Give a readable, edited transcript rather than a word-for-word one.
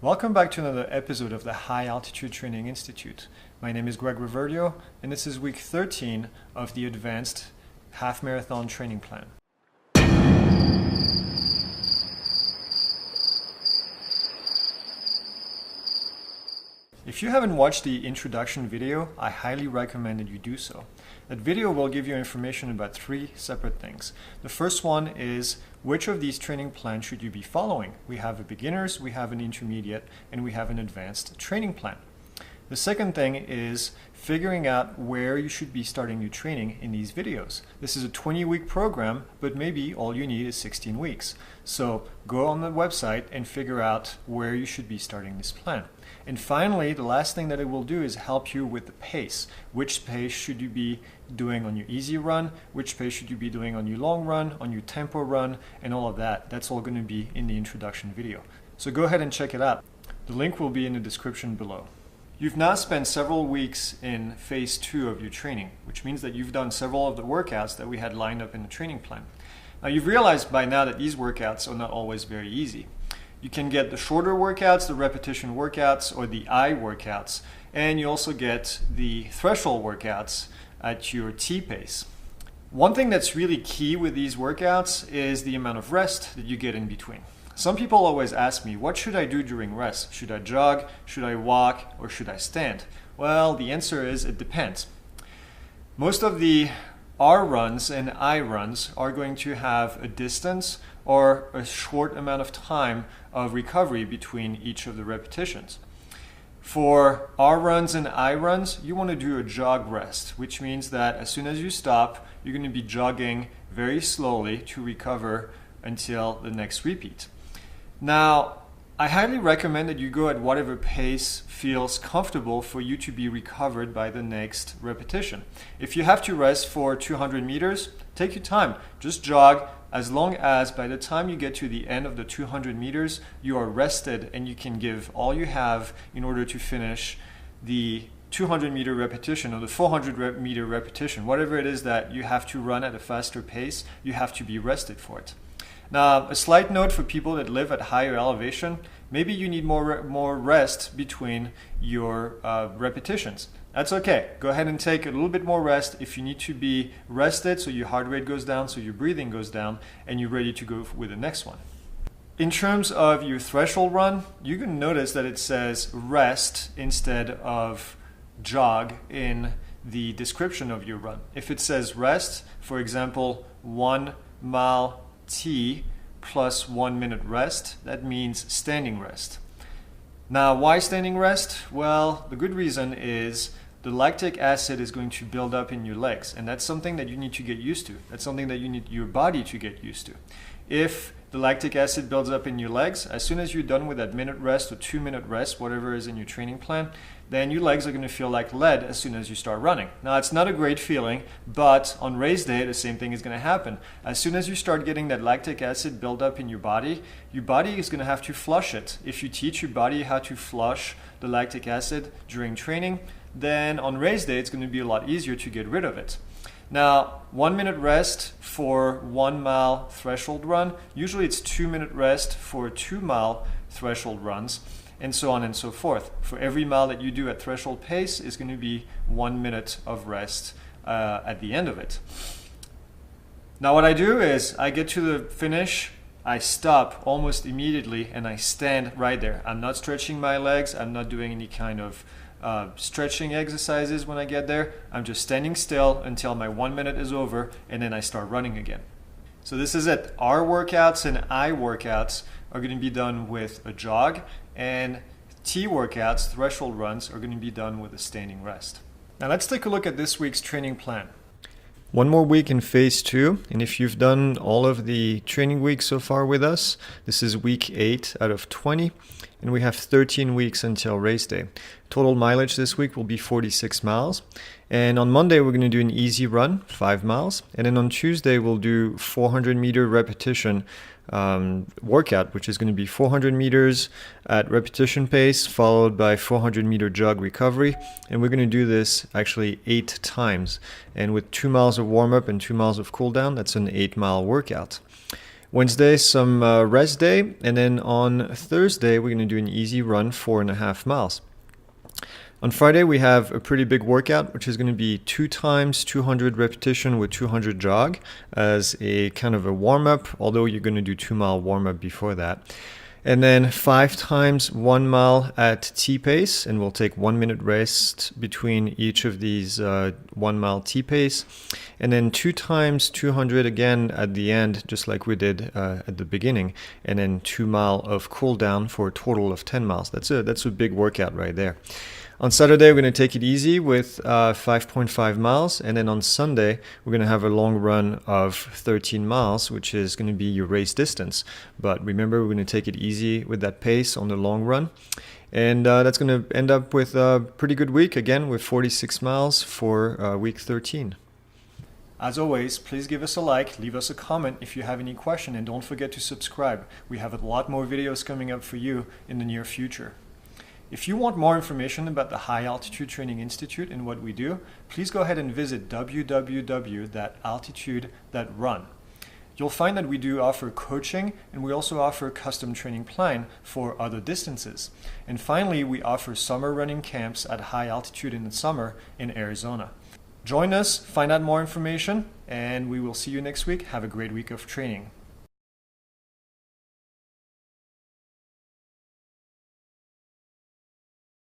Welcome back to another episode of the High Altitude Training Institute. My name is Greg Riverdio, and this is week 13 of the Advanced Half Marathon Training Plan. If you haven't watched the introduction video, I highly recommend that you do so. That video will give you information about three separate things. The first one is which of these training plans should you be following? We have a beginners, we have an intermediate, and we have an advanced training plan. The second thing is figuring out where you should be starting your training in these videos. This is a 20-week program, but maybe all you need is 16 weeks. So go on the website and figure out where you should be starting this plan. And finally, the last thing that it will do is help you with the pace. Which pace should you be doing on your easy run? Which pace should you be doing on your long run, on your tempo run, and all of that. That's all going to be in the introduction video. So go ahead and check it out. The link will be in the description below. You've now spent several weeks in phase 2 of your training, which means that you've done several of the workouts that we had lined up in the training plan. Now you've realized by now that these workouts are not always very easy. You can get the shorter workouts, the repetition workouts, or the I workouts, and you also get the threshold workouts at your T pace. One thing that's really key with these workouts is the amount of rest that you get in between. Some people always ask me, what should I do during rest? Should I jog, should I walk, or should I stand? Well, the answer is it depends. Most of the R runs and I runs are going to have a distance or a short amount of time of recovery between each of the repetitions. For R runs and I runs, you want to do a jog rest, which means that as soon as you stop, you're going to be jogging very slowly to recover until the next repeat. Now, I highly recommend that you go at whatever pace feels comfortable for you to be recovered by the next repetition. If you have to rest for 200 meters, take your time. Just jog as long as by the time you get to the end of the 200 meters, you are rested and you can give all you have in order to finish the 200-meter repetition or the 400-meter repetition. Whatever it is that you have to run at a faster pace, you have to be rested for it. Now, a slight note for people that live at higher elevation, maybe you need more rest between your repetitions. That's okay. Go ahead and take a little bit more rest if you need to be rested so your heart rate goes down, so your breathing goes down, and you're ready to go with the next one. In terms of your threshold run, you can notice that it says rest instead of jog in the description of your run. If it says rest, for example, 1 mile T plus 1 minute rest, that means standing rest. Now, why standing rest? Well, the good reason is the lactic acid is going to build up in your legs, and that's something that you need to get used to. That's something that you need your body to get used to. If the lactic acid builds up in your legs, as soon as you're done with that minute rest or 2 minute rest, whatever is in your training plan, then your legs are going to feel like lead as soon as you start running. Now, it's not a great feeling, but on race day, the same thing is going to happen. As soon as you start getting that lactic acid build up in your body is going to have to flush it. If you teach your body how to flush the lactic acid during training, then on race day, it's going to be a lot easier to get rid of it. Now, 1 minute rest for 1 mile threshold run. Usually it's 2 minute rest for 2 mile threshold runs, and so on and so forth. For every mile that you do at threshold pace is going to be 1 minute of rest at the end of it. Now what I do is I get to the finish, I stop almost immediately, and I stand right there. I'm not stretching my legs, I'm not doing any kind of stretching exercises when I get there. I'm just standing still until my 1 minute is over, and then I start running again. So this is it. R workouts and I workouts are going to be done with a jog, and T workouts, threshold runs, are going to be done with a standing rest. Now let's take a look at this week's training plan. One more week in phase 2, and if you've done all of the training weeks so far with us, this is week 8 out of 20, and we have 13 weeks until race day. Total mileage this week will be 46 miles, and on Monday we're going to do an easy run, 5 miles, and then on Tuesday we'll do 400-meter repetition workout, which is going to be 400 meters at repetition pace followed by 400-meter jog recovery, and we're going to do this actually 8 times, and with 2 miles of warm-up and 2 miles of cool down, that's an 8-mile workout. Wednesday, some rest day, and then on Thursday, we're going to do an easy run, 4.5 miles. On Friday, we have a pretty big workout, which is going to be 2 times 200 repetition with 200 jog as a kind of a warm-up, although you're going to do 2-mile warm-up before that. And then 5 times 1 mile at T-pace, and we'll take 1 minute rest between each of these 1 mile T-pace. And then 2 times 200 again at the end, just like we did at the beginning. And then 2 mile of cool down for a total of 10 miles. That's a big workout right there. On Saturday, we're going to take it easy with 5.5 miles. And then on Sunday, we're going to have a long run of 13 miles, which is going to be your race distance. But remember, we're going to take it easy with that pace on the long run. And that's going to end up with a pretty good week, again, with 46 miles for week 13. As always, please give us a like, leave us a comment if you have any question, and don't forget to subscribe. We have a lot more videos coming up for you in the near future. If you want more information about the High Altitude Training Institute and what we do, please go ahead and visit www.altitude.run. You'll find that we do offer coaching, and we also offer a custom training plan for other distances. And finally, we offer summer running camps at high altitude in the summer in Arizona. Join us, find out more information, and we will see you next week. Have a great week of training.